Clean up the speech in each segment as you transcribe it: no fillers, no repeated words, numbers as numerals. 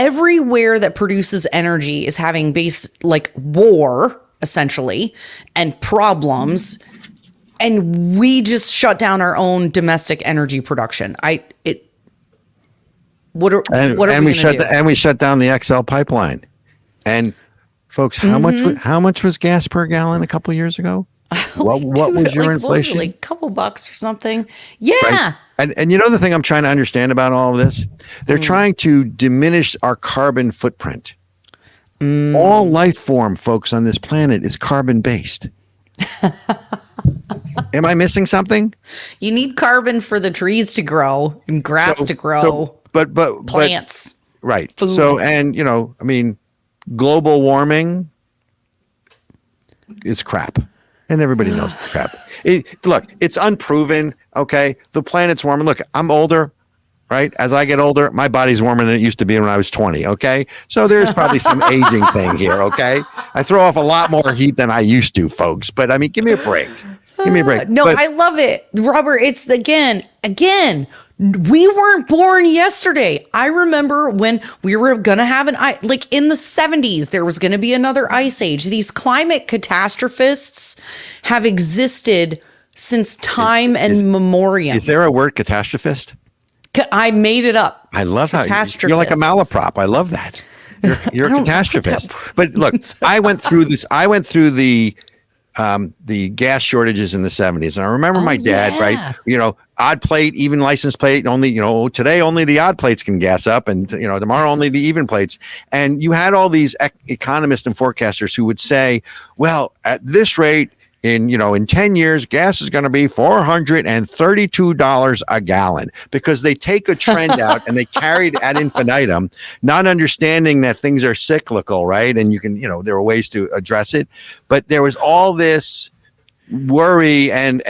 everywhere that produces energy is having like war, essentially, and problems. And we just shut down our own domestic energy production. What are we going to do? And we shut down the XL pipeline. And folks, how much was gas per gallon a couple years ago? What was your inflation? Like a couple bucks or something. Yeah. Right? And you know the thing I'm trying to understand about all of this? They're trying to diminish our carbon footprint. All life form, folks, on this planet is carbon based. Am I missing something? You need carbon for the trees to grow and grass to grow. But plants. Right. Food. So, and I mean, global warming is crap. And everybody knows it's crap. Look, it's unproven. Okay. The planet's warming. Look, I'm older, right? As I get older, my body's warmer than it used to be when I was 20. Okay. So there's probably some aging thing here. Okay. I throw off a lot more heat than I used to, folks. But I mean, give me a break. Give me a break. No, I love it. Robert, it's again, we weren't born yesterday. I remember when we were going to have like in the 70s, there was going to be another ice age. These climate catastrophists have existed since time and memoriam. Is there a word, catastrophist? I made it up. I love how you're like a malaprop. I love that. You're a catastrophist. But look, I went through this. I went through the gas shortages in the 70s. And I remember my dad, right? Odd plate, even license plate, only, today only the odd plates can gas up and, tomorrow only the even plates. And you had all these economists and forecasters who would say, well, at this rate, in 10 years, gas is going to be $432 a gallon, because they take a trend out and they carry it ad infinitum, not understanding that things are cyclical, right? And you can, there are ways to address it. But there was all this worry and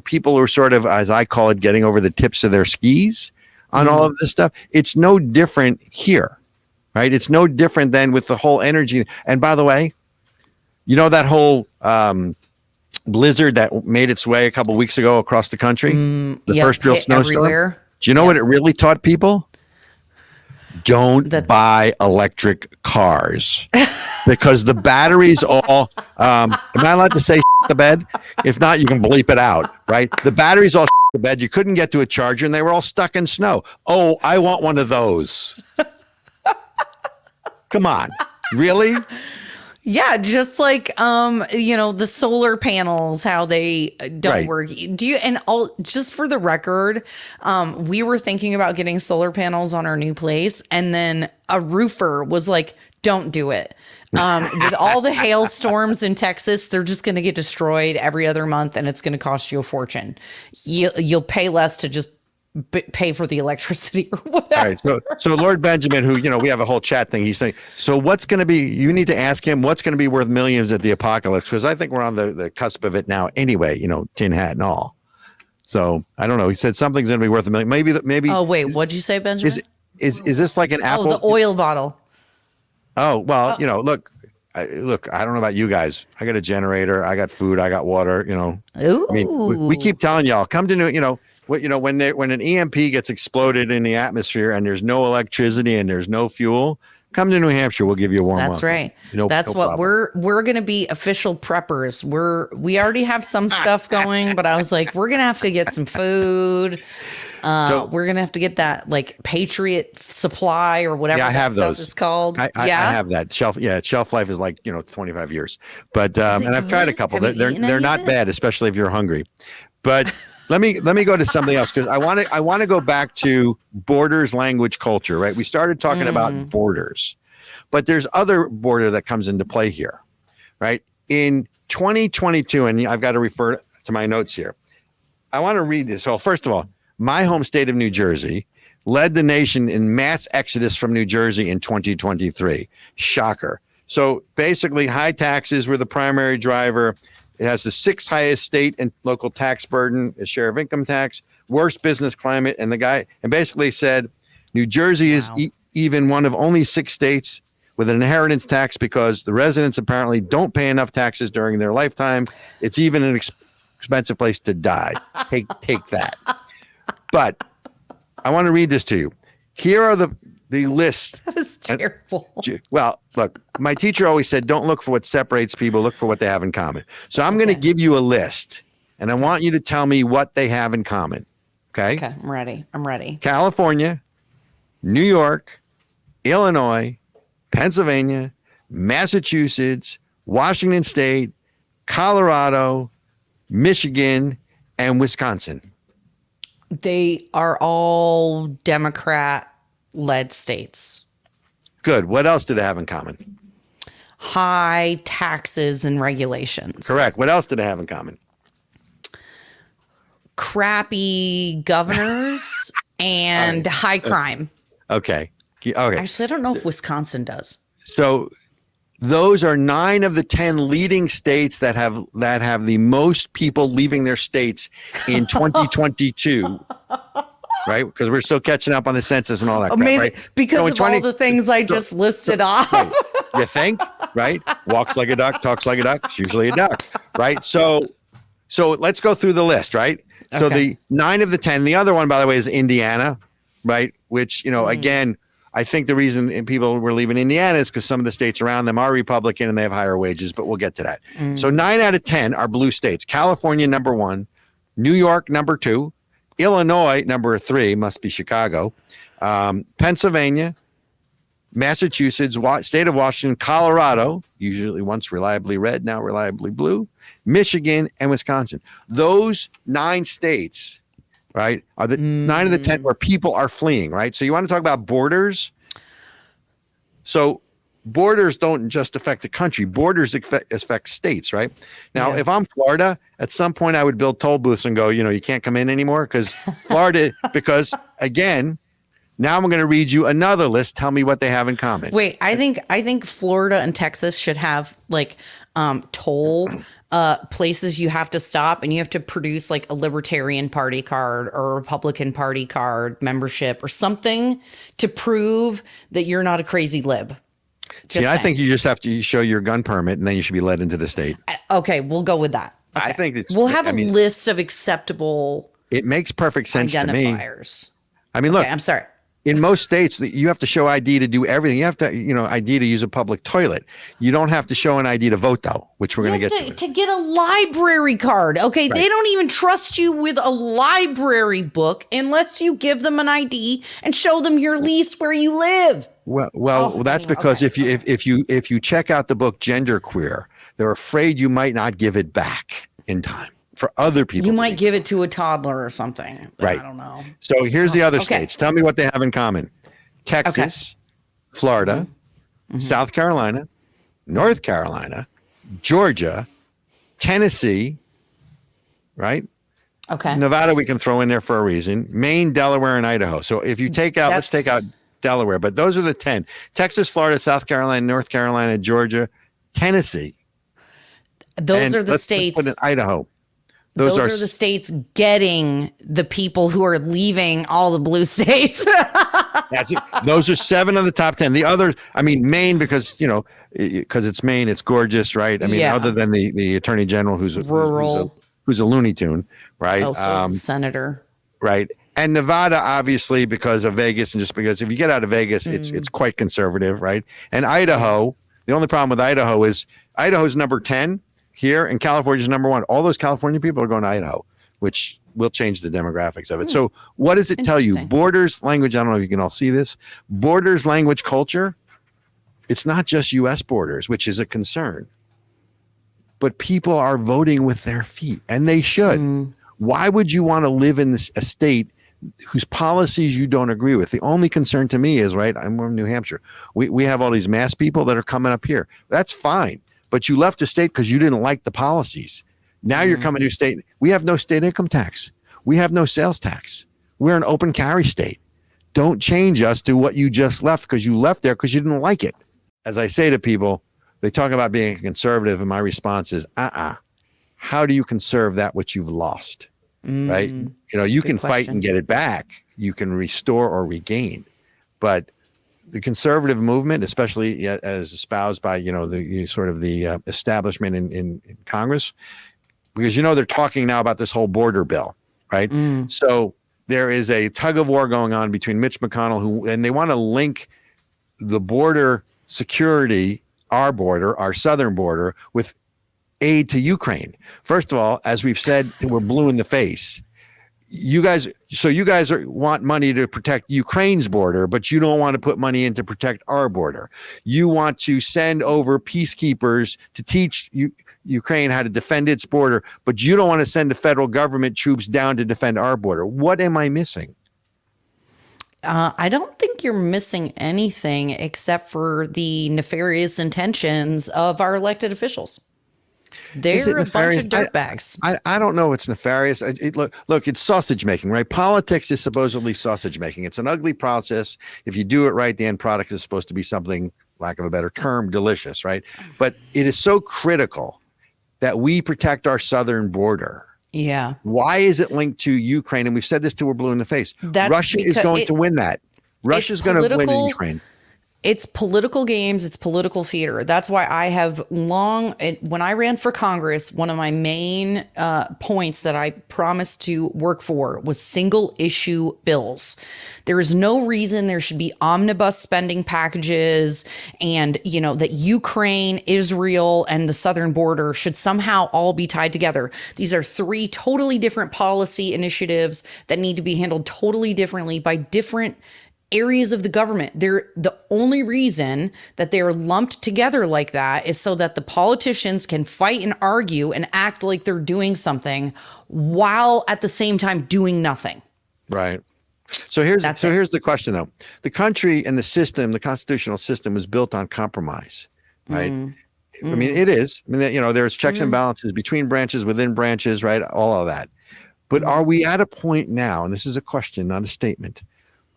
people were sort of, as I call it, getting over the tips of their skis on all of this stuff. It's no different here, right? It's no different than with the whole energy. And by the way, that whole blizzard that made its way a couple weeks ago across the country, the first real snowstorm. Everywhere. Do you know what it really taught people? Don't buy electric cars, because the batteries all, am I allowed to say the bed? If not, you can bleep it out, right? The batteries all the bed. You couldn't get to a charger and they were all stuck in snow. Oh, I want one of those. Come on. Really? Yeah, just like the solar panels, how they don't work. Just for the record, we were thinking about getting solar panels on our new place, and then a roofer was like, "Don't do it." With all the hailstorms in Texas, they're just going to get destroyed every other month, and it's going to cost you a fortune. You'll pay less to just pay for the electricity or whatever. All right. So Lord Benjamin, who, we have a whole chat thing. He's saying, so what's going to be, you need to ask him what's going to be worth millions at the apocalypse. Cause I think we're on the cusp of it now anyway, tin hat and all. So I don't know. He said something's going to be worth $1 million. Maybe. Oh, wait, what'd you say, Benjamin? Is this like an Apple? Oh, the oil bottle. Oh, well, look, I don't know about you guys. I got a generator. I got food. I got water, Ooh. I mean, we keep telling y'all, come to when an EMP gets exploded in the atmosphere and there's no electricity and there's no fuel, come to New Hampshire. We'll give you a warm. That's right. That's what problem. we're going to be official preppers. We already have some stuff going, but I was like, we're going to have to get some food. We're going to have to get that like Patriot supply or whatever I have stuff those. is called. I have that shelf. Yeah. Shelf life is like, 25 years, but, and I've tried a couple. They're not bad, especially if you're hungry, but let me go to something else, because I want to go back to borders, language, culture, right? We started talking about borders, but there's other border that comes into play here, right? In 2022, and I've got to refer to my notes here. I want to read this. So first of all, my home state of New Jersey led the nation in mass exodus from New Jersey in 2023. Shocker. So basically, high taxes were the primary driver. It has the 6th highest state and local tax burden, a share of income tax, worst business climate. And basically said New Jersey is even one of only 6 states with an inheritance tax, because the residents apparently don't pay enough taxes during their lifetime. It's even an expensive place to die. Take that. But I want to read this to you. Here are the list Terrible. Well, look, my teacher always said, don't look for what separates people, look for what they have in common. So I'm going to give you a list, and I want you to tell me what they have in common. Okay? Okay, I'm ready. California, New York, Illinois, Pennsylvania, Massachusetts, Washington State, Colorado, Michigan, and Wisconsin. They are all Democrat-led states. Good. What else do they have in common? High taxes and regulations. Correct. What else do they have in common? Crappy governors and high crime. Okay. Actually, I don't know if Wisconsin does. So those are 9 of the 10 leading states that have the most people leaving their states in 2022. Right? Because we're still catching up on the census and all that crap, Maybe right? because of all the things I just listed off. Right. You think, right? Walks like a duck, talks like a duck, it's usually a duck, right? So let's go through the list, right? So the 9 of the 10, the other one, by the way, is Indiana, right? Which, again, I think the reason people were leaving Indiana is because some of the states around them are Republican and they have higher wages, but we'll get to that. So 9 out of 10 are blue states. California, number 1. New York, number 2. Illinois, number 3, must be Chicago. Pennsylvania, Massachusetts, state of Washington, Colorado, usually once reliably red, now reliably blue, Michigan, and Wisconsin. Those 9 states, right, are the 9 of the 10 where people are fleeing, right? So you want to talk about borders? So borders don't just affect the country. Borders affect states, right? Now, if I'm Florida, at some point I would build toll booths and go, you can't come in anymore because Florida, because again, now I'm going to read you another list. Tell me what they have in common. Wait, I think Florida and Texas should have like toll places you have to stop, and you have to produce like a Libertarian Party card or a Republican Party card membership or something to prove that you're not a crazy lib. I think you just have to show your gun permit, and then you should be let into the state. Okay, we'll go with that. Okay. I think we'll have a list of acceptable. It makes perfect sense to me. Identifiers. I mean, look. I'm sorry. In most states, you have to show ID to do everything. You have to, ID to use a public toilet. You don't have to show an ID to vote, though, which we're going to get to get a library card. Okay, right. They don't even trust you with a library book unless you give them an ID and show them your lease where you live. Well, that's because if you check out the book Genderqueer, they're afraid you might not give it back in time for other people. You might give it to a toddler or something. Right. I don't know. So here's the other states. Tell me what they have in common. Texas, Florida, South Carolina, North Carolina, Georgia, Tennessee, right? Okay. Nevada we can throw in there for a reason. Maine, Delaware, and Idaho. So if you take out, let's take out Delaware, but those are the 10. Texas, Florida, South Carolina, North Carolina, Georgia, Tennessee. Those are the states. Let's put in Idaho. Those are the states getting the people who are leaving all the blue states. That's it. Those are 7 of the top 10. The others, I mean, Maine, because it's Maine, it's gorgeous, right? I mean, other than the attorney general who's a Looney Tune, right? Also senator. Right. And Nevada, obviously, because of Vegas, and just because if you get out of Vegas, it's quite conservative, right? And Idaho, the only problem with Idaho is Idaho's number 10 here, and California's number 1. All those California people are going to Idaho, which will change the demographics of it. So what does it tell you? Borders, language, I don't know if you can all see this. Borders, language, culture. It's not just U.S. borders, which is a concern. But people are voting with their feet, and they should. Why would you want to live in a state whose policies you don't agree with? The only concern to me is, right, I'm from New Hampshire. We have all these mass people that are coming up here. That's fine. But you left the state because you didn't like the policies. Now you're coming to a state. We have no state income tax. We have no sales tax. We're an open carry state. Don't change us to what you just left because you left there because you didn't like it. As I say to people, they talk about being a conservative, and my response is, how do you conserve that which you've lost? Right? You can fight and get it back. You can restore or regain. But the conservative movement, especially as espoused by, the sort of the establishment in Congress, because, they're talking now about this whole border bill, right? So there is a tug of war going on between Mitch McConnell, and they want to link the border security, our southern border, with aid to Ukraine. First of all, as we've said, we're blue in the face. You guys want money to protect Ukraine's border, but you don't want to put money in to protect our border. You want to send over peacekeepers to teach Ukraine how to defend its border, but you don't want to send the federal government troops down to defend our border. What am I missing? I don't think you're missing anything except for the nefarious intentions of our elected officials. They're a bunch of dirtbags. I don't know. It's nefarious. Look, it's sausage making, right? Politics is supposedly sausage making. It's an ugly process. If you do it right, the end product is supposed to be something, lack of a better term, delicious, right? But it is so critical that we protect our southern border. Yeah. Why is it linked to Ukraine? And we've said this till we're blue in the face. Russia is going to win that. Russia's going to win in Ukraine. It's political games. It's political theater. That's why I have when I ran for Congress, one of my main points that I promised to work for was single issue bills. There is no reason there should be omnibus spending packages and, that Ukraine, Israel, and the southern border should somehow all be tied together. These are three totally different policy initiatives that need to be handled totally differently by different areas of the government. The only reason that they're lumped together like that is so that the politicians can fight and argue and act like they're doing something while at the same time doing nothing. Right. So here's the question though. The country and the system, the constitutional system, was built on compromise, right? I mean, it is. I mean, there's checks and balances between branches, within branches, right? All of that. But are we at a point now, and this is a question, not a statement,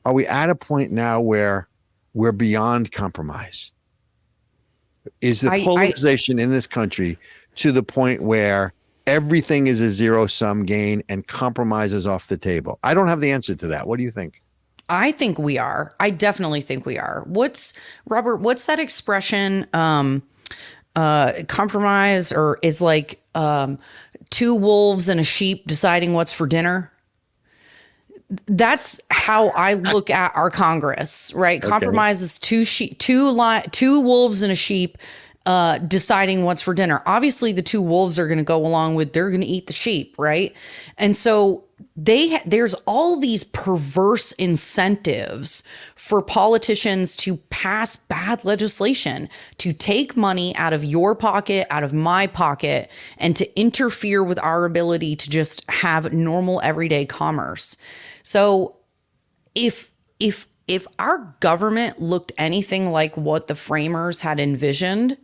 are we at a point now where we're beyond compromise? Is the polarization in this country to the point where everything is a zero-sum game and compromise is off the table? I don't have the answer to that. What do you think? I think we are. I definitely think we are. What's that expression? Compromise, or is like two wolves and a sheep deciding what's for dinner? That's how I look at our Congress, right? Okay. Compromise is two wolves and a sheep deciding what's for dinner. Obviously, the two wolves are going to go along with, they're going to eat the sheep, right? And so there's all these perverse incentives for politicians to pass bad legislation, to take money out of your pocket, out of my pocket, and to interfere with our ability to just have normal everyday commerce. So if our government looked anything like what the framers had envisioned,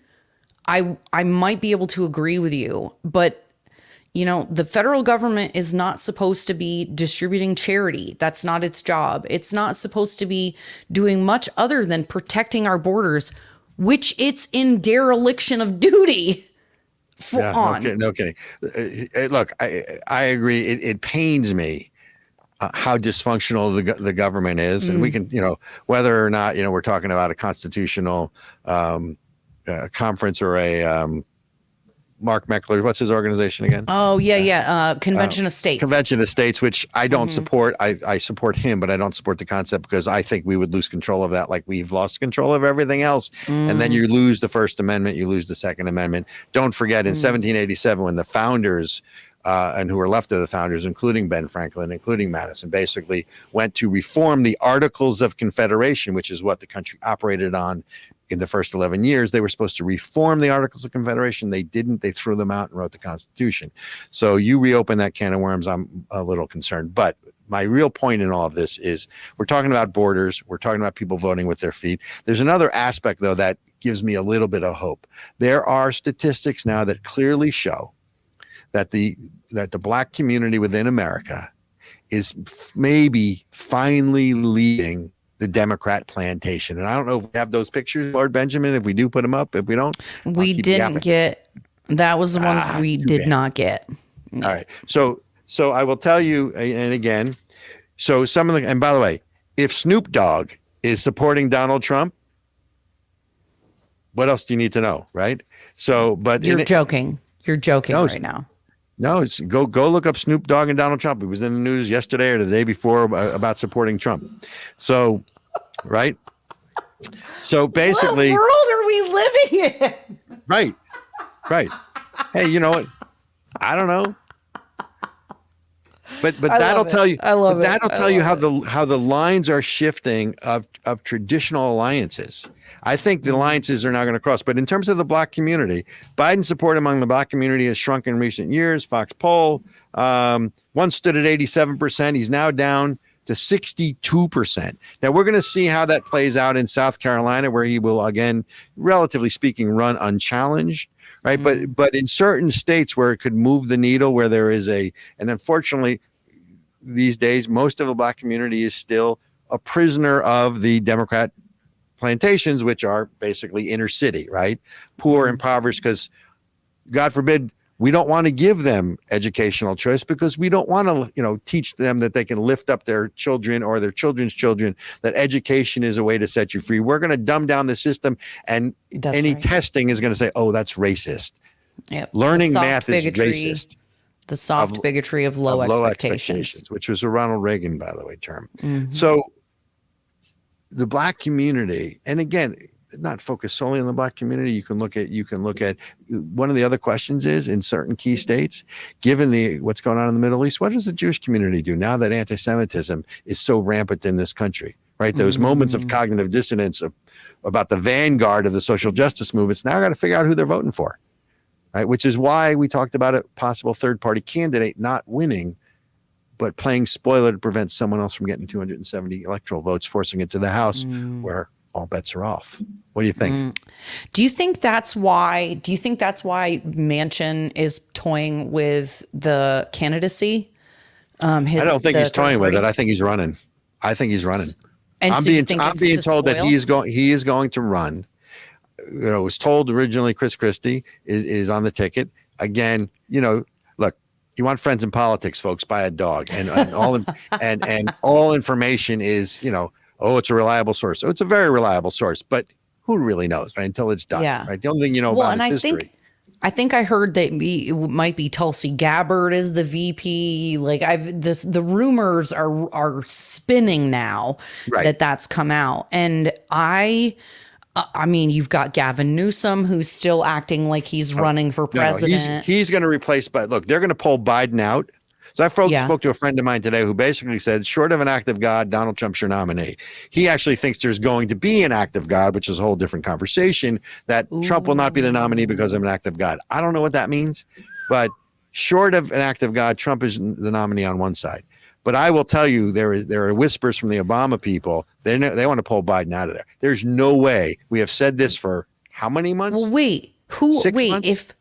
I might be able to agree with you. But, the federal government is not supposed to be distributing charity. That's not its job. It's not supposed to be doing much other than protecting our borders, which it's in dereliction of duty. No kidding. Look, I agree. It pains me how dysfunctional the government is. And we can, whether or not, we're talking about a constitutional conference or a Mark Meckler, what's his organization again? Oh, yeah. Convention of States. Convention of States, which I don't support. I support him, but I don't support the concept because I think we would lose control of that like we've lost control of everything else. And then you lose the First Amendment, you lose the Second Amendment. Don't forget in 1787 when the founders and who were left of the founders, including Ben Franklin, including Madison, basically went to reform the Articles of Confederation, which is what the country operated on in the first 11 years. They were supposed to reform the Articles of Confederation. They didn't. They threw them out and wrote the Constitution. So you reopen that can of worms, I'm a little concerned. But my real point in all of this is we're talking about borders. We're talking about people voting with their feet. There's another aspect, though, that gives me a little bit of hope. There are statistics now that clearly show that the Black community within America is maybe finally leading the Democrat plantation. And I don't know if we have those pictures, Lord Benjamin, if we do put them up. If we don't, we didn't get, that was the ones we did not get. No. All right. So I will tell you, and again, so some of the, and by the way, if Snoop Dogg is supporting Donald Trump, what else do you need to know? Right. So, but you're joking right now. No, it's go look up Snoop Dogg and Donald Trump. It was in the news yesterday or the day before about supporting Trump. So, right. So basically, what world are we living in? right. Hey, you know what? I don't know. But that'll tell you. That'll tell you how the lines are shifting of traditional alliances. I think the alliances are now going to cross. But in terms of the Black community, Biden's support among the Black community has shrunk in recent years. Fox poll once stood at 87%. He's now down to 62%. Now we're going to see how that plays out in South Carolina, where he will again, relatively speaking, run unchallenged. Right. But in certain states where it could move the needle, where there is and unfortunately, these days, most of the Black community is still a prisoner of the Democrat plantations, which are basically inner city, right? Poor, impoverished, because God forbid, we don't want to give them educational choice because we don't want to, teach them that they can lift up their children or their children's children, that education is a way to set you free. We're going to dumb down the system, and testing is going to say, oh, that's racist. Yep. Learning math is racist. The soft bigotry of low expectations, which was a Ronald Reagan, by the way, term. So the Black community, and again, not focused solely on the Black community. You can look at one of the other questions is, in certain key states, given what's going on in the Middle East, what does the Jewish community do now that anti-Semitism is so rampant in this country, right? Those moments of cognitive dissonance about the vanguard of the social justice movements, now got to figure out who they're voting for, right? Which is why we talked about a possible third-party candidate not winning, but playing spoiler to prevent someone else from getting 270 electoral votes, forcing it to the House, where all bets are off. What do you think? Do you think that's why Manchin is toying with the candidacy? I don't think he's toying with it. I think he's running. And I'm being told that he is going to run. It was told originally Chris Christie is on the ticket. Again, look, you want friends in politics, folks, buy a dog. And all information is, oh, it's a reliable source. So it's a very reliable source, but who really knows, right? Until it's done, right? The only thing you know about is history. I think I heard that it might be Tulsi Gabbard as the VP. Like the rumors are spinning now that's come out. And I mean, you've got Gavin Newsom, who's still acting like he's running for president. No, he's going to replace, but look, they're going to pull Biden out. So I spoke to a friend of mine today who basically said, short of an act of God, Donald Trump's your nominee. He actually thinks there's going to be an act of God, which is a whole different conversation, that Trump will not be the nominee because of an act of God. I don't know what that means, but short of an act of God, Trump is the nominee on one side. But I will tell you, there are whispers from the Obama people. They want to pull Biden out of there. There's no way. We have said this for how many months? Well, wait. 6 months?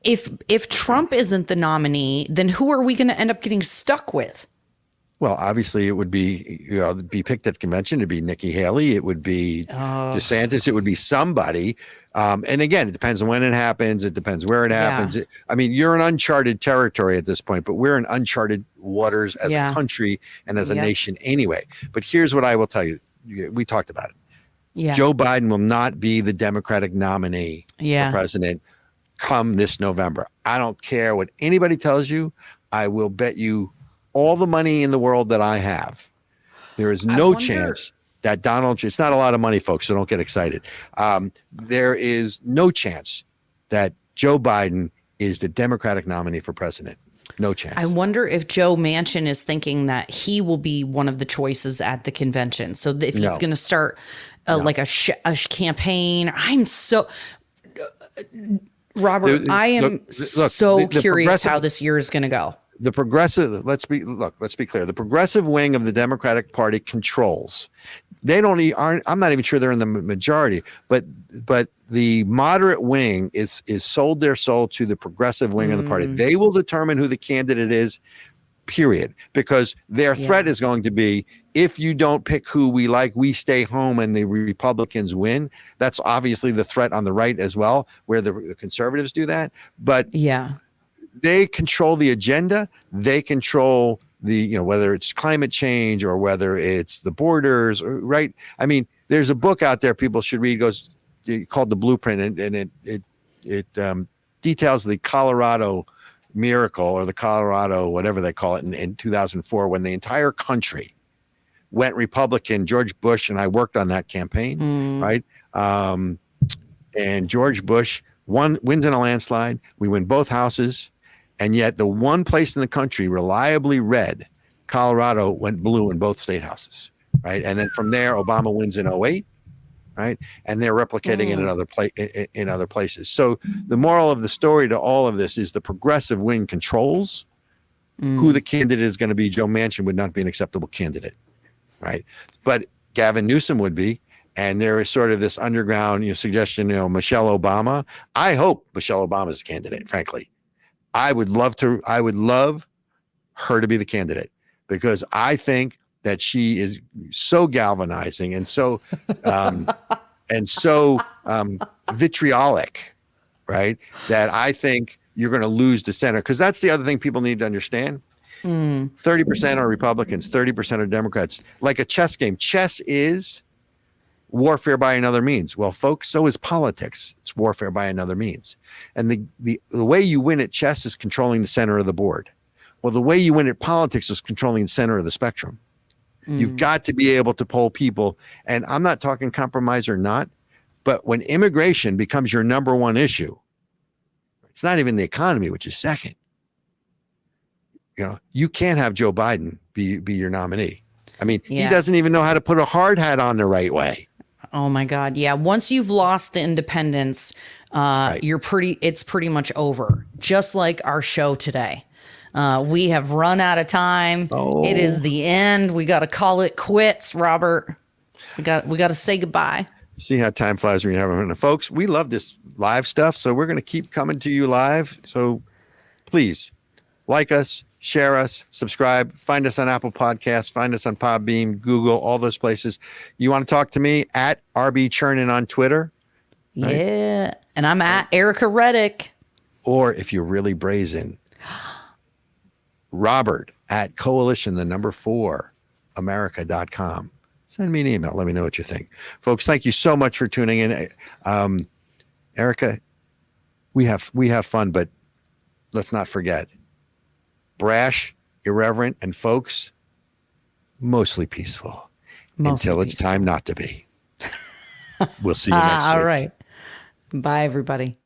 If Trump isn't the nominee, then who are we going to end up getting stuck with? Well, obviously, it would be picked at the convention. It'd be Nikki Haley. It would be DeSantis. It would be somebody. And again, it depends on when it happens. It depends where it happens. I mean, you're in uncharted territory at this point, but we're in uncharted waters as a country and as a nation anyway. But here's what I will tell you. We talked about it. Yeah. Joe Biden will not be the Democratic nominee for president come this November. I don't care what anybody tells you. I will bet you all the money in the world that I have. There is no chance that it's not a lot of money, folks, so don't get excited. There is no chance that Joe Biden is the Democratic nominee for president. No chance. I wonder if Joe Manchin is thinking that he will be one of the choices at the convention. So if he's going to start like a campaign, Robert, I am so curious how this year is going to go. The progressive, let's be clear. The progressive wing of the Democratic Party controls. I'm not even sure they're in the majority, but the moderate wing is sold their soul to the progressive wing of the party. They will determine who the candidate is, period. Because their threat is going to be, if you don't pick who we like, we stay home and the Republicans win. That's obviously the threat on the right as well, where the conservatives do that. But they control the agenda. They control whether it's climate change or whether it's the borders, right? I mean, there's a book out there people should read, called The Blueprint, and it details the Colorado miracle, or the Colorado, whatever they call it, in 2004, when the entire country went Republican. George Bush and I worked on that campaign, right? And George Bush wins in a landslide. We win both houses. And yet the one place in the country reliably red, Colorado, went blue in both state houses, right? And then from there, Obama wins in 08, right? And they're replicating it in other places. So the moral of the story to all of this is the progressive wing controls who the candidate is going to be. Joe Manchin would not be an acceptable candidate, right? But Gavin Newsom would be. And there is sort of this underground, suggestion, Michelle Obama. I hope Michelle Obama is a candidate, frankly. I would love her to be the candidate, because I think that she is so galvanizing and so vitriolic, right? That I think you're going to lose the center, because that's the other thing people need to understand. 30% are Republicans, 30% are Democrats. Like a chess game. Chess is warfare by another means. Well, folks, so is politics. It's warfare by another means. And the way you win at chess is controlling the center of the board. Well, the way you win at politics is controlling the center of the spectrum. You've got to be able to poll people. And I'm not talking compromise or not, but when immigration becomes your number one issue, it's not even the economy, which is second. You can't have Joe Biden be your nominee. I mean, he doesn't even know how to put a hard hat on the right way. Oh my God. Yeah. Once you've lost the independence, it's pretty much over. Just like our show today. We have run out of time. It is the end. We got to call it quits, Robert. We got to say goodbye. See how time flies when you're having fun. Folks, we love this live stuff, so we're going to keep coming to you live. So please like us, share us, subscribe, find us on Apple Podcasts, find us on Podbean, Google, all those places. You want to talk to me at RB Chernin on Twitter? Right? Yeah. And I'm at Ericka Redic. Or if you're really brazen, Robert at coalition4america.com. Send me an email. Let me know what you think. Folks, thank you so much for tuning in. Ericka, we have fun, but let's not forget. Brash, irreverent, and folks, mostly peaceful. Until it's time not to be. We'll see you next week. All right. Bye, everybody.